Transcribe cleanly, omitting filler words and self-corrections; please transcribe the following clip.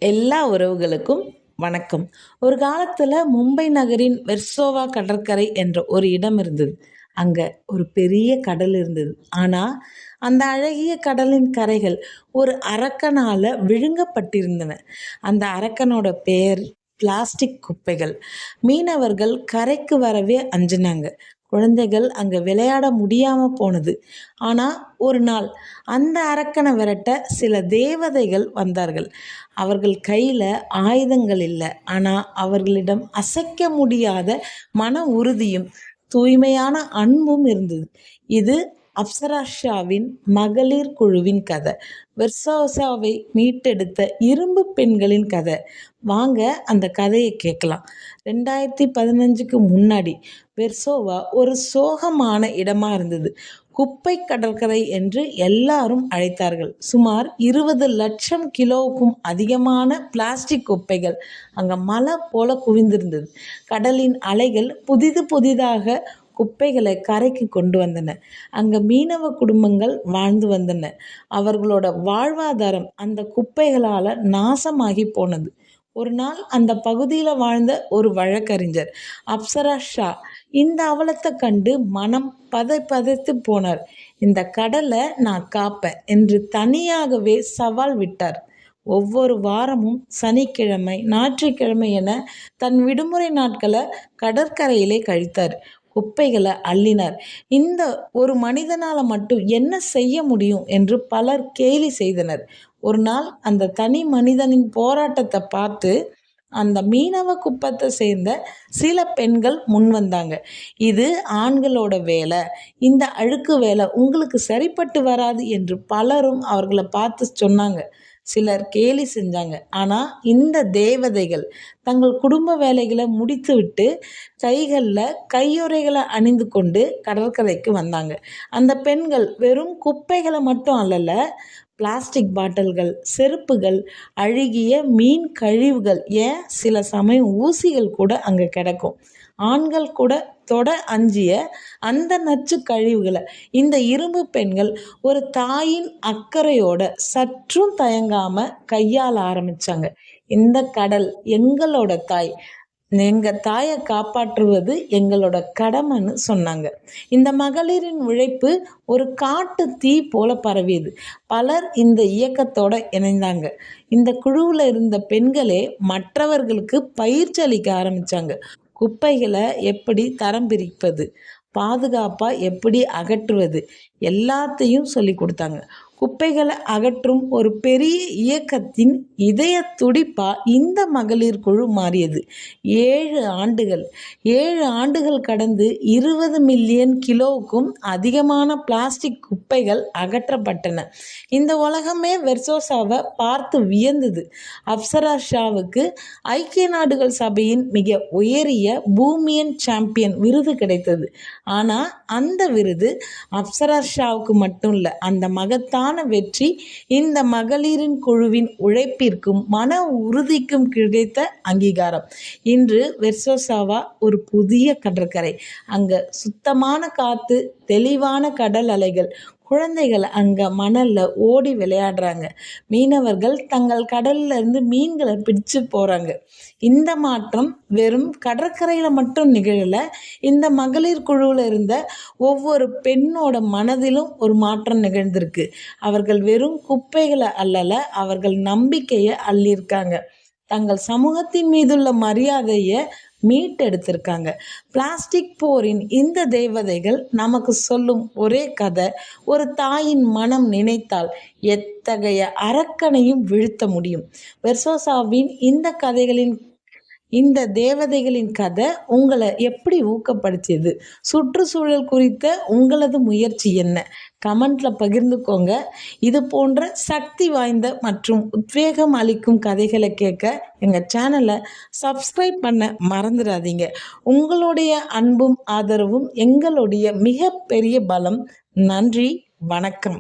எல்லா உறவுகளுக்கும் வணக்கம். ஒரு காலத்துல மும்பை நகரின் வெர்சோவா கடற்கரை என்ற ஒரு இடம் இருந்தது. அங்க ஒரு பெரிய கடல் இருந்தது. ஆனா, அந்த அழகிய கடலின் கரைகள் ஒரு அரக்கனால விழுங்கப்பட்டிருந்தன. அந்த அரக்கனோட பெயர் பிளாஸ்டிக் குப்பைகள். மீனவர்கள் கரைக்கு வரவே அஞ்சினாங்க. குழந்தைகள் அங்க விளையாட முடியாம போனது. ஆனா, ஒரு நாள் அந்த அரக்கனை விரட்ட சில தேவதைகள் வந்தார்கள். அவர்கள் கையில ஆயுதங்கள் இல்ல. ஆனா, அவர்களிடம் அசைக்க முடியாத மன உறுதியும், தூய்மையான அன்பும் இருந்தது. இது அப்சராஷாவின் மகளிர் குழுவின் கதை. வெர்சாசாவை மீட்டெடுத்த இரும்பு பெண்களின் கதை. வாங்க அந்த கதையை கேட்கலாம். 2015க்கு முன்னாடி வெர்சோவா ஒரு சோகமான இடமா இருந்தது. குப்பை கடற்கரை என்று எல்லாரும் அழைத்தார்கள். சுமார் 20 லட்சம் கிலோவுக்கும் அதிகமான பிளாஸ்டிக் குப்பைகள் அங்க மலை போல குவிந்திருந்தது. கடலின் அலைகள் புதிதாக குப்பைகளை கரைக்கு கொண்டு வந்தன. அங்க மீனவ குடும்பங்கள் வாழ்ந்து வந்தன. அவர்களோட வாழ்வாதாரம் அந்த குப்பைகளால நாசமாகி போனது. ஒரு நாள் அந்த பகுதியில் வாழ்ந்த ஒரு வழக்கறிஞர் அப்சரா ஷா இந்த அவலத்தை கண்டு மனம் பதைத்து போனார். இந்த கடலை நான் காப்பேன் என்று தனியாகவே சவால் விட்டார். ஒவ்வொரு வாரமும் சனிக்கிழமை, ஞாயிற்றுக்கிழமை என தன் விடுமுறை நாட்களை கடற்கரையிலே கழித்தார். குப்பைகளை அள்ளினார். இந்த ஒரு மனிதனால மட்டும் என்ன செய்ய முடியும் என்று பலர் கேலி செய்தனர். ஒரு நாள் அந்த தனி மனிதனின் போராட்டத்தை பார்த்து அந்த மீனவ குப்பத்தை சேர்ந்த சில பெண்கள் முன் வந்தாங்க. இது ஆண்களோட வேலை, இந்த அழுக்கு வேலை உங்களுக்கு சரிப்பட்டு வராது என்று பலரும் அவர்களை பார்த்து சொன்னாங்க. சிலர் கேலி செஞ்சாங்க. ஆனால் இந்த தேவதைகள் தங்கள் குடும்ப வேலைகளை முடித்துவிட்டு கைகளில் கையுறைகளை அணிந்து கொண்டு கடற்கரைக்கு வந்தாங்க. அந்த பெண்கள் வெறும் குப்பைகளை மட்டும் அல்லல, பிளாஸ்டிக் பாட்டில்கள், செருப்புகள், அழுகிய மீன் கழிவுகள், ஏன் சில சமயம் ஊசிகள் கூட அங்கே கிடக்கும். ஆண்கள் கூட தொட அஞ்சிய அந்த நச்சு கழிவுகளை இந்த இரும்பு பெண்கள் ஒரு தாயின் அக்கறையோட சற்றும் தயங்காம கையாள ஆரம்பிச்சாங்க. இந்த கடல் எங்களோட தாய், எங்க தாயை காப்பாற்றுவது எங்களோட கடமைன்னு சொன்னாங்க. இந்த மகளிரின் உழைப்பு ஒரு காட்டு தீ போல பரவியது. பலர் இந்த இயக்கத்தோட இணைந்தாங்க. இந்த குழுவில் இருந்த பெண்களே மற்றவர்களுக்கு பயிற்சி அளிக்க ஆரம்பிச்சாங்க. குப்பைகளை எப்படி தரம் பிரிப்பது, பாதுகாப்பாக எப்படி அகற்றுவது, எல்லாத்தையும் சொல்லி கொடுத்தாங்க. குப்பைகளை அகற்றும் ஒரு பெரிய இயக்கத்தின் இதய துடிப்பா இந்த மகளிர் குழு மாறியது. 7 ஆண்டுகள் கடந்து 20 மில்லியன் கிலோவுக்கும் அதிகமான பிளாஸ்டிக் குப்பைகள் அகற்றப்பட்டன. இந்த உலகமே வெர்சோசாவை பார்த்து வியந்தது. அப்சரா ஷாவுக்கு ஐக்கிய நாடுகள் சபையின் மிக உயரிய பூமியன் சாம்பியன் விருது கிடைத்தது. ஆனால் அந்த விருது அப்சரா ஷாவுக்கு மட்டும் இல்லை, அந்த மகத்தான வெற்றி இந்த மகளிரின் குழுவின் உழைப்பிற்கும் மன உறுதிக்கும் கிடைத்த அங்கீகாரம். இன்று வெர்சோசாவா ஒரு புதிய கடற்கரை. அங்க சுத்தமான காத்து, தெளிவான கடல் அலைகள், குழந்தைகள் அங்க மணல்ல ஓடி விளையாடுறாங்க. மீனவர்கள் தங்கள் கடல்ல இருந்து மீன்களை பிடிச்சு போறாங்க. இந்த மாற்றம் வெறும் கடற்கரையில மட்டும் நிகழல, இந்த மகளிர் குழுவில் இருந்த ஒவ்வொரு பெண்ணோட மனதிலும் ஒரு மாற்றம் நிகழ்ந்திருக்கு. அவர்கள் வெறும் குப்பைகளை அல்லல, அவர்கள் நம்பிக்கையை அள்ளியிருக்காங்க. தங்கள் சமூகத்தின் மீதுள்ள மரியாதையை மீட்டெடுத்திருக்காங்க. பிளாஸ்டிக் போரின் இந்த தேவதைகள் நமக்கு சொல்லும் ஒரே கதை, ஒரு தாயின் மனம் நினைத்தால் எத்தகைய அரக்கனையும் வீழ்த்த முடியும். வெர்சோசாவின் இந்த தேவதைகளின் கதை உங்களை எப்படி ஊக்கப்படுத்தியது? சுற்றுச்சூழல் குறித்த உங்களது முயற்சி என்ன? கமெண்ட்ல பகிர்ந்துக்கோங்க. இது போன்ற சக்தி வாய்ந்த மற்றும் உத்வேகம் அளிக்கும் கதைகளை கேட்க எங்கள் சேனலை சப்ஸ்கிரைப் பண்ண மறந்துடாதீங்க. உங்களுடைய அன்பும் ஆதரவும் எங்களுடைய மிகப்பெரிய பலம். நன்றி, வணக்கம்.